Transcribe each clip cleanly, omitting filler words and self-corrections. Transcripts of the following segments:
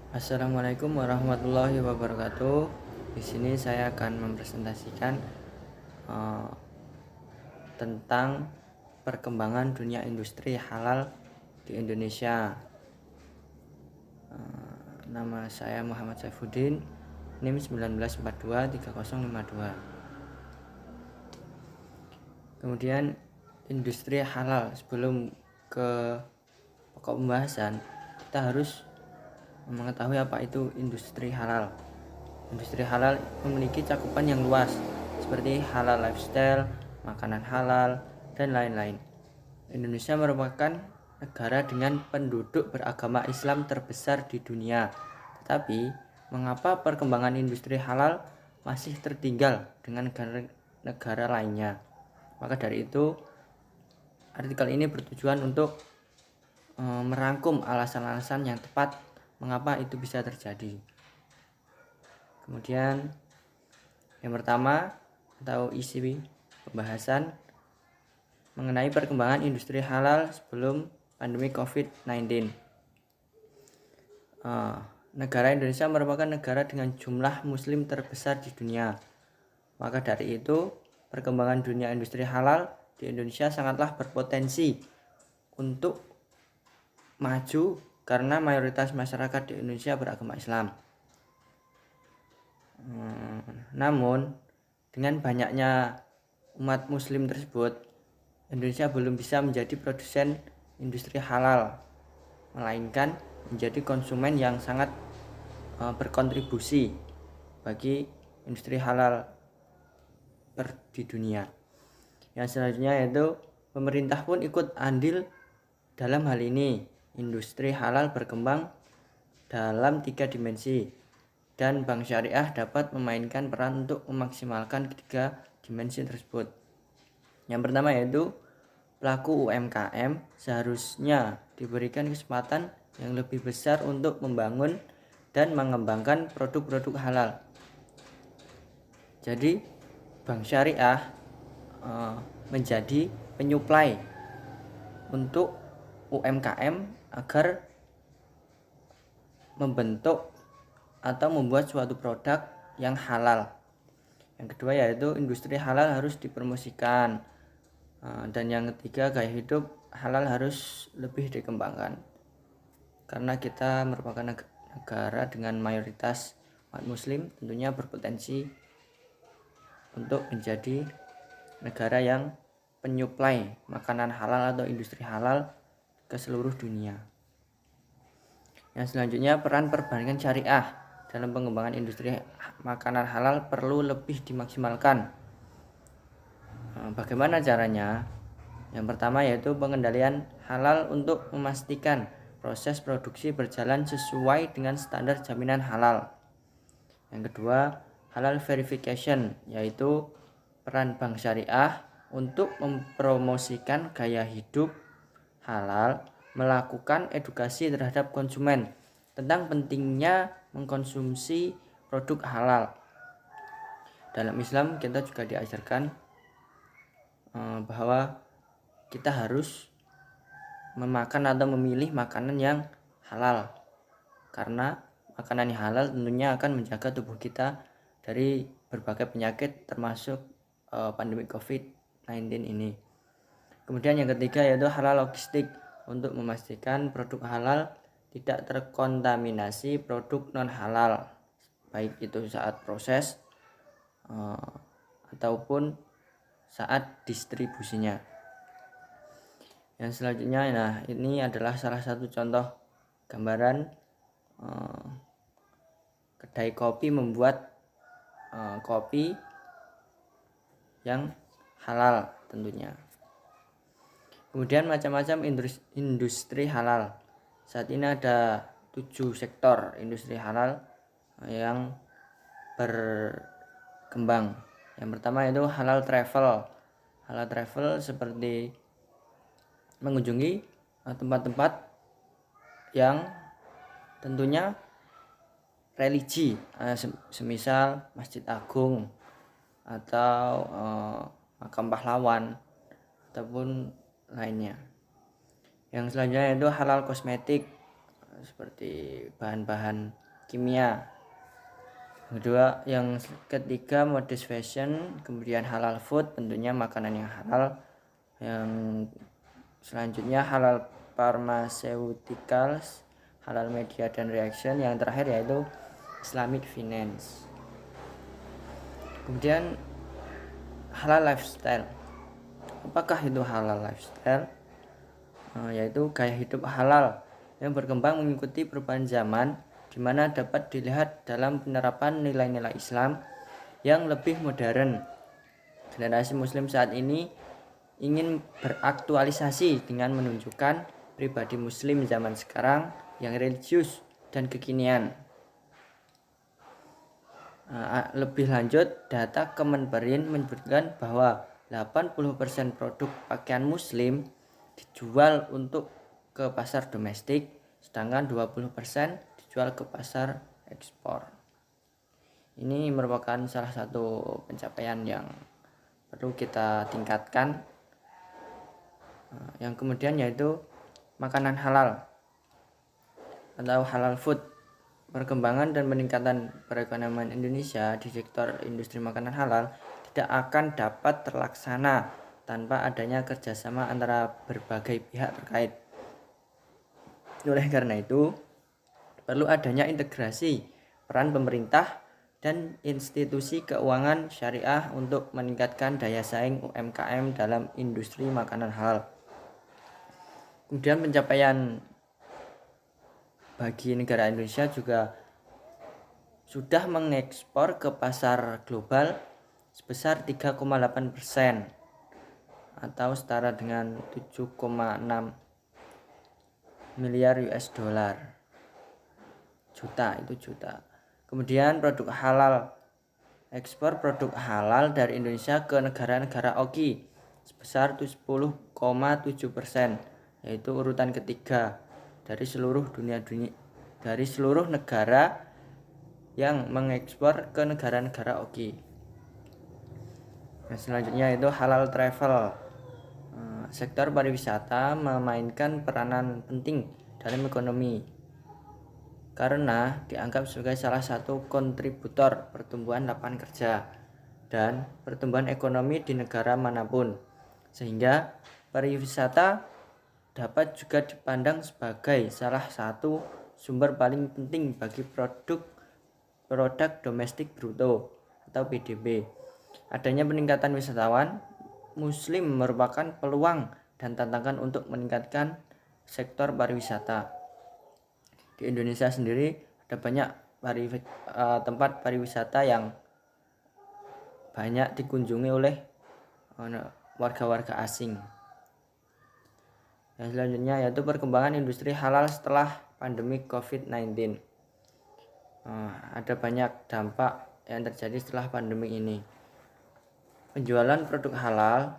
Assalamualaikum warahmatullahi wabarakatuh. Di sini saya akan mempresentasikan eh, tentang perkembangan dunia industri halal di Indonesia. Nama saya Muhammad Saifuddin, NIM 19423052. Kemudian industri halal. Sebelum ke pokok pembahasan, kita harus mengetahui apa itu industri halal. Industri halal memiliki cakupan yang luas, seperti halal lifestyle, makanan halal, dan lain-lain. Indonesia merupakan negara dengan penduduk beragama Islam terbesar di dunia. Tetapi, mengapa perkembangan industri halal masih tertinggal dengan negara lainnya? Maka dari itu, artikel ini bertujuan untuk merangkum alasan-alasan yang tepat mengapa itu bisa terjadi. Kemudian yang pertama atau isi pembahasan mengenai perkembangan industri halal sebelum pandemi COVID-19. Negara Indonesia merupakan negara dengan jumlah muslim terbesar di dunia. Maka dari itu, perkembangan dunia industri halal di Indonesia sangatlah berpotensi untuk maju karena mayoritas masyarakat di Indonesia beragama Islam. Namun, dengan banyaknya umat muslim tersebut, Indonesia belum bisa menjadi produsen industri halal, melainkan menjadi konsumen yang sangat berkontribusi bagi industri halal di dunia. Yang selanjutnya yaitu pemerintah pun ikut andil dalam hal ini. Industri halal berkembang dalam 3 dimensi, dan bank syariah dapat memainkan peran untuk memaksimalkan ketiga dimensi tersebut. Yang pertama yaitu pelaku UMKM seharusnya diberikan kesempatan yang lebih besar untuk membangun dan mengembangkan produk-produk halal. Jadi bank syariah menjadi penyuplai untuk UMKM agar membentuk atau membuat suatu produk yang halal. Yang kedua yaitu industri halal harus dipromosikan. Dan yang ketiga, gaya hidup halal harus lebih dikembangkan. Karena kita merupakan negara dengan mayoritas umat muslim, tentunya berpotensi untuk menjadi negara yang penyuplai makanan halal atau industri halal ke seluruh dunia. Yang selanjutnya, peran perbankan syariah dalam pengembangan industri makanan halal perlu lebih dimaksimalkan. Bagaimana caranya? Yang pertama yaitu pengendalian halal untuk memastikan proses produksi berjalan sesuai dengan standar jaminan halal. Yang kedua, halal verification, yaitu peran bank syariah untuk mempromosikan gaya hidup halal, melakukan edukasi terhadap konsumen tentang pentingnya mengkonsumsi produk halal. Dalam Islam kita juga diajarkan bahwa kita harus memakan atau memilih makanan yang halal, karena makanan yang halal tentunya akan menjaga tubuh kita dari berbagai penyakit termasuk pandemi COVID-19 ini. Kemudian yang ketiga yaitu halal logistik, untuk memastikan produk halal tidak terkontaminasi produk non halal, baik itu saat proses ataupun saat distribusinya. Yang selanjutnya, nah ini adalah salah satu contoh gambaran kedai kopi membuat kopi yang halal tentunya. Kemudian macam-macam industri halal. Saat ini ada 7 sektor industri halal yang berkembang. Yang pertama itu halal travel. Halal travel seperti mengunjungi tempat-tempat yang tentunya religi, semisal Masjid Agung atau makam pahlawan ataupun lainnya. Yang selanjutnya itu halal kosmetik, seperti bahan-bahan kimia. Yang ketiga modest fashion, kemudian halal food, tentunya makanan yang halal. Yang selanjutnya halal pharmaceuticals, halal media dan reaction. Yang terakhir yaitu Islamic finance. Kemudian halal lifestyle. Apakah itu halal lifestyle? Yaitu gaya hidup halal yang berkembang mengikuti perubahan zaman, di mana dapat dilihat dalam penerapan nilai-nilai Islam yang lebih modern. Generasi Muslim saat ini ingin beraktualisasi dengan menunjukkan pribadi Muslim zaman sekarang yang religius dan kekinian. Lebih lanjut, data Kemenperin menyebutkan bahwa 80% produk pakaian Muslim dijual untuk ke pasar domestik, sedangkan 20% dijual ke pasar ekspor. Ini merupakan salah satu pencapaian yang perlu kita tingkatkan. Yang kemudian yaitu makanan halal atau halal food. Perkembangan dan peningkatan perekonomian Indonesia di sektor industri makanan halal tidak akan dapat terlaksana tanpa adanya kerjasama antara berbagai pihak terkait. Oleh karena itu, perlu adanya integrasi peran pemerintah dan institusi keuangan syariah untuk meningkatkan daya saing UMKM dalam industri makanan halal. Kemudian pencapaian bagi negara Indonesia juga sudah mengekspor ke pasar global sebesar 3,8% atau setara dengan 7,6 miliar US dollar. Juta. Kemudian produk halal, ekspor produk halal dari Indonesia ke negara-negara OKI sebesar 10,7%, yaitu urutan ketiga dari seluruh negara yang mengekspor ke negara-negara OKI. Selanjutnya itu halal travel. Sektor pariwisata memainkan peranan penting dalam ekonomi karena dianggap sebagai salah satu kontributor pertumbuhan lapangan kerja dan pertumbuhan ekonomi di negara manapun, sehingga pariwisata dapat juga dipandang sebagai salah satu sumber paling penting bagi produk domestik bruto atau PDB. Adanya peningkatan wisatawan Muslim merupakan peluang dan tantangan untuk meningkatkan sektor pariwisata. Di Indonesia sendiri ada banyak tempat pariwisata yang banyak dikunjungi oleh warga-warga asing. Yang selanjutnya yaitu perkembangan industri halal setelah pandemi COVID-19. Ada banyak dampak yang terjadi setelah pandemi ini. Penjualan produk halal,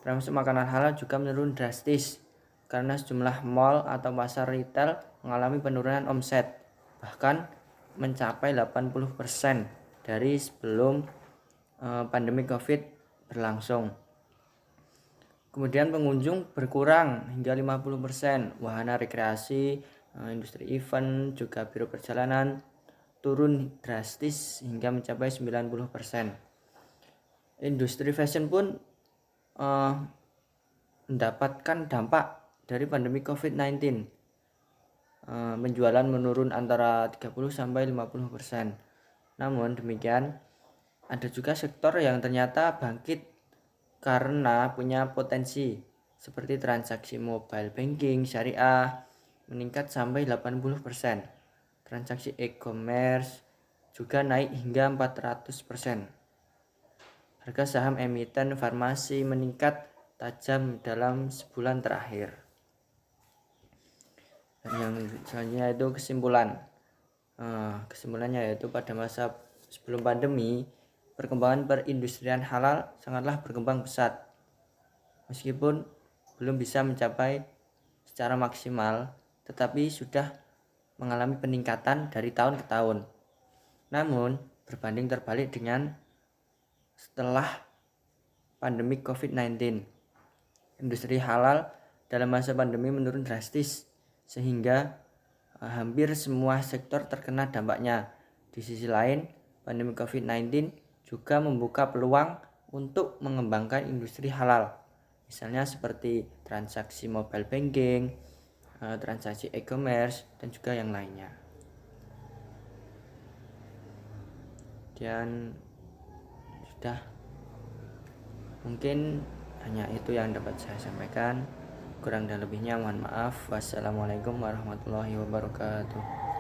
termasuk makanan halal, juga menurun drastis karena sejumlah mal atau pasar retail mengalami penurunan omset, bahkan mencapai 80% dari sebelum pandemi COVID berlangsung. Kemudian pengunjung berkurang hingga 50%, wahana rekreasi, industri event, juga biro perjalanan turun drastis hingga mencapai 90%. Industri fashion pun mendapatkan dampak dari pandemi COVID-19. Penjualan menurun antara 30-50%. Namun demikian, ada juga sektor yang ternyata bangkit karena punya potensi, seperti transaksi mobile banking syariah meningkat sampai 80%. Transaksi e-commerce juga naik hingga 400%. Harga saham emiten farmasi meningkat tajam dalam sebulan terakhir. Dan yang selanjutnya itu kesimpulan. Kesimpulannya yaitu pada masa sebelum pandemi, perkembangan perindustrian halal sangatlah berkembang pesat. Meskipun belum bisa mencapai secara maksimal, tetapi sudah mengalami peningkatan dari tahun ke tahun. Namun, berbanding terbalik dengan setelah pandemi COVID-19, industri halal dalam masa pandemi menurun drastis sehingga hampir semua sektor terkena dampaknya. Di sisi lain, pandemi COVID-19 juga membuka peluang untuk mengembangkan industri halal. Misalnya seperti transaksi mobile banking, transaksi e-commerce, dan juga yang lainnya. Dan sudah, mungkin hanya itu yang dapat saya sampaikan. Kurang dan lebihnya mohon maaf. Wassalamualaikum warahmatullahi wabarakatuh.